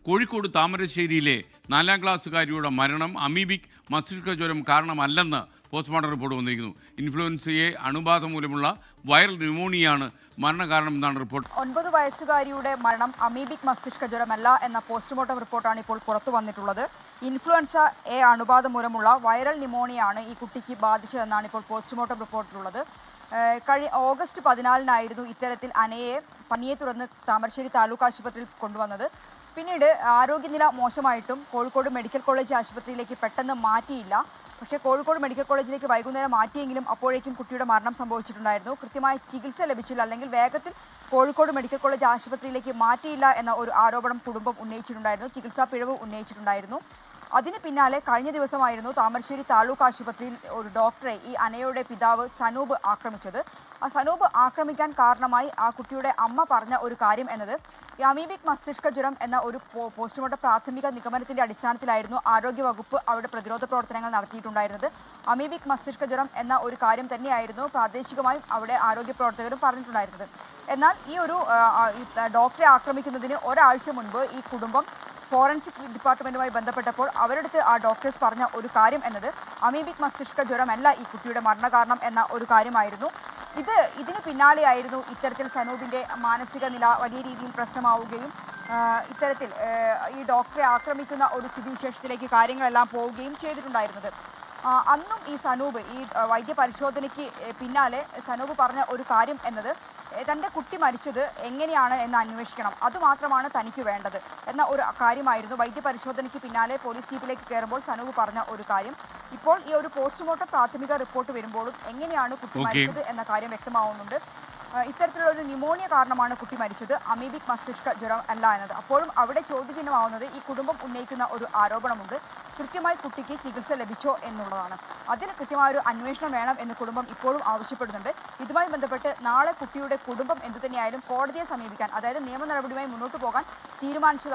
കോഴിക്കോട് താമരശ്ശേരിയിലെ 4ാം ക്ലാസ്സുകാരിയുടെ മരണം അമീബിക് മസ്തിഷ്ക ജ്വരം കാരണമല്ലെന്ന് പോസ്റ്റ്മോർട്ടം റിപ്പോർട്ട് വന്നിരിക്കുന്നു. ഇൻഫ്ലുവൻസയെ അണുബാധ മൂലമുള്ള വൈറൽ ന്യൂമോണിയയാണ് മരണകാരണം എന്നാണ് റിപ്പോർട്ട്. 9 വയസ്സുകാരിയുടെ മരണം അമീബിക് മസ്തിഷ്ക ജ്വരമല്ല എന്ന പോസ്റ്റ്മോർട്ടം റിപ്പോർട്ടാണ് ഇപ്പോൾ പുറത്തു വന്നിട്ടുള്ളത്. ഇൻഫ്ലുവൻസ എ അണുബാധ മൂലമുള്ള വൈറൽ ന്യൂമോണിയയാണ് ഈ കുട്ടിക്ക് ബാധിച്ചതെന്നാണ് ഇപ്പോൾ പോസ്റ്റ്മോർട്ടം റിപ്പോർട്ടിലുള്ളത്. ഓഗസ്റ്റ് 14-നായിരുന്നു ഇത്തരത്തിൽ അനയെ പനിയെ തുടർന്ന് താമരശ്ശേരി താലൂക്ക് ആശുപത്രിയിൽ കൊണ്ടുവന്നത്. പിന്നീട് ആരോഗ്യനില മോശമായിട്ടും കോഴിക്കോട് മെഡിക്കൽ കോളേജ് ആശുപത്രിയിലേക്ക് പെട്ടെന്ന് മാറ്റിയില്ല. പക്ഷേ കോഴിക്കോട് മെഡിക്കൽ കോളേജിലേക്ക് വൈകുന്നേരം മാറ്റിയെങ്കിലും അപ്പോഴേക്കും കുട്ടിയുടെ മരണം സംഭവിച്ചിട്ടുണ്ടായിരുന്നു. കൃത്യമായ ചികിത്സ ലഭിച്ചില്ല, അല്ലെങ്കിൽ വേഗത്തിൽ കോഴിക്കോട് മെഡിക്കൽ കോളേജ് ആശുപത്രിയിലേക്ക് മാറ്റിയില്ല എന്ന ഒരു ആരോപണം കുടുംബം ഉന്നയിച്ചിട്ടുണ്ടായിരുന്നു. ചികിത്സാ പിഴവ് ഉന്നയിച്ചിട്ടുണ്ടായിരുന്നു. അതിന് പിന്നാലെ കഴിഞ്ഞ ദിവസമായിരുന്നു താമരശ്ശേരി താലൂക്ക് ആശുപത്രിയിൽ ഒരു ഡോക്ടറെ ഈ അനയുടെ പിതാവ് സനൂപ് ആക്രമിച്ചത്. ആ സനൂപ് ആക്രമിക്കാൻ കാരണമായി ആ കുട്ടിയുടെ അമ്മ പറഞ്ഞ ഒരു കാര്യം എന്നത് ഈ അമീബിക് മസ്തിഷ്ക ജ്വരം എന്ന ഒരു പോസ്റ്റ്മോർട്ടം പ്രാഥമിക നിഗമനത്തിന്റെ അടിസ്ഥാനത്തിലായിരുന്നു ആരോഗ്യവകുപ്പ് അവിടെ പ്രതിരോധ പ്രവർത്തനങ്ങൾ നടത്തിയിട്ടുണ്ടായിരുന്നത്. അമീബിക് മസ്തിഷ്ക ജ്വരം എന്ന ഒരു കാര്യം തന്നെയായിരുന്നു പ്രാദേശികമായും അവിടെ ആരോഗ്യ പ്രവർത്തകരും പറഞ്ഞിട്ടുണ്ടായിരുന്നത്. എന്നാൽ ഈ ഒരു ഡോക്ടറെ ആക്രമിക്കുന്നതിന് ഒരാഴ്ച മുൻപ് ഈ കുടുംബം ഫോറൻസിക് ഡിപ്പാർട്ട്മെന്റുമായി ബന്ധപ്പെട്ടപ്പോൾ അവരടുത്ത് ആ ഡോക്ടേഴ്സ് പറഞ്ഞ ഒരു കാര്യം എന്നത് അമീബിക് മസ്തിഷ്ക ജ്വരമല്ല ഈ കുട്ടിയുടെ മരണകാരണം എന്ന ഒരു കാര്യമായിരുന്നു. ഇതിന് പിന്നാലെയായിരുന്നു ഇത്തരത്തിൽ സനൂപിന്റെ മാനസിക നില വലിയ രീതിയിൽ പ്രശ്നമാവുകയും ഇത്തരത്തിൽ ഈ ഡോക്ടറെ ആക്രമിക്കുന്ന ഒരു സ്ഥിതിവിശേഷത്തിലേക്ക് കാര്യങ്ങളെല്ലാം പോവുകയും ചെയ്തിട്ടുണ്ടായിരുന്നത്. അന്നും ഈ സനൂപ് ഈ വൈദ്യ പരിശോധനയ്ക്ക് പിന്നാലെ സനൂപ് പറഞ്ഞ ഒരു കാര്യം എന്നത് തൻ്റെ കുട്ടി മരിച്ചത് എങ്ങനെയാണ് എന്ന് അന്വേഷിക്കണം, അതുമാത്രമാണ് തനിക്ക് വേണ്ടത് എന്ന ഒരു കാര്യമായിരുന്നു. വൈദ്യ പരിശോധനയ്ക്ക് പിന്നാലെ പോലീസ് ജീപ്പിലേക്ക് കയറുമ്പോൾ സനൂപ് പറഞ്ഞ ഒരു കാര്യം. ഇപ്പോൾ ഈ ഒരു പോസ്റ്റ്മോർട്ടം പ്രാഥമിക റിപ്പോർട്ട് വരുമ്പോഴും എങ്ങനെയാണ് കുട്ടി മരിച്ചത് എന്ന കാര്യം വ്യക്തമാവുന്നുണ്ട്. ഇത്തരത്തിലുള്ള ഒരു ന്യൂമോണിയ കാരണമാണ് കുട്ടി മരിച്ചത്, അമീബിക് മസ്തിഷ്ക ജ്വരം അല്ല എന്നത്. അപ്പോഴും അവിടെ ചോദ്യചിഹ്നമാവുന്നത് ഈ കുടുംബം ഉന്നയിക്കുന്ന ഒരു ആരോപണമുണ്ട്, കൃത്യമായി കുട്ടിക്ക് ചികിത്സ ലഭിച്ചോ എന്നുള്ളതാണ്. അതിന് കൃത്യമായൊരു അന്വേഷണം വേണം എന്ന് കുടുംബം ഇപ്പോഴും ആവശ്യപ്പെടുന്നുണ്ട്. ഇതുമായി ബന്ധപ്പെട്ട് നാളെ കുട്ടിയുടെ കുടുംബം എന്തുതന്നെയായാലും കോടതിയെ സമീപിക്കാൻ, അതായത് നിയമ നടപടിയുമായി മുന്നോട്ട് പോകാൻ തീരുമാനിച്ചതായി